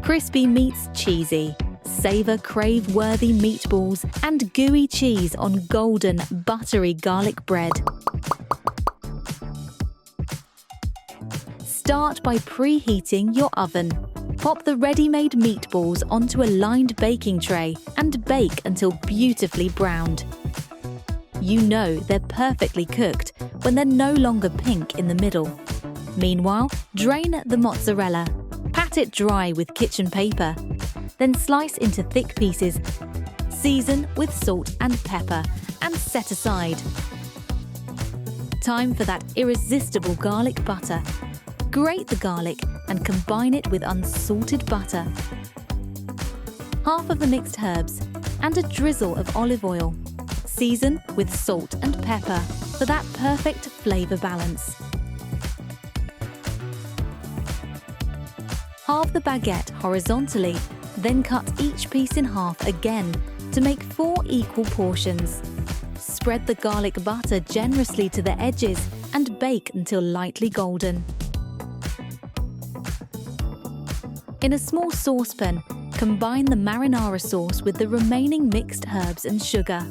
Crispy meets cheesy. Savor crave-worthy meatballs and gooey cheese on golden, buttery garlic bread. Start by preheating your oven. Pop the ready-made meatballs onto a lined baking tray and bake until beautifully browned. You know they're perfectly cooked when they're no longer pink in the middle. Meanwhile, drain the mozzarella. Pat it dry with kitchen paper. Then slice into thick pieces. Season with salt and pepper and set aside. Time for that irresistible garlic butter. Grate the garlic and combine it with unsalted butter. Half of the mixed herbs and a drizzle of olive oil. Season with salt and pepper for that perfect flavor balance. Halve the baguette horizontally, then cut each piece in half again to make 4 equal portions. Spread the garlic butter generously to the edges and bake until lightly golden. In a small saucepan, combine the marinara sauce with the remaining mixed herbs and sugar.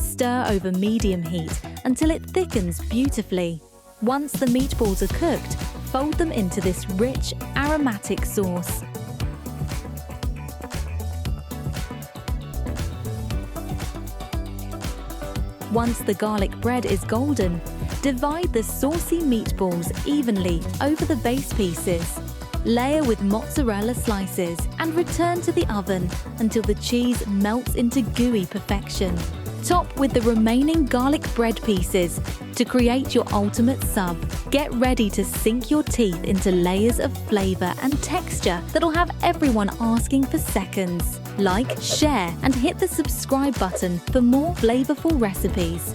Stir over medium heat until it thickens beautifully. Once the meatballs are cooked, fold them into this rich, aromatic sauce. Once the garlic bread is golden, divide the saucy meatballs evenly over the base pieces. Layer with mozzarella slices and return to the oven until the cheese melts into gooey perfection. Top with the remaining garlic bread pieces to create your ultimate sub. Get ready to sink your teeth into layers of flavor and texture that'll have everyone asking for seconds. Like, share, and hit the subscribe button for more flavorful recipes.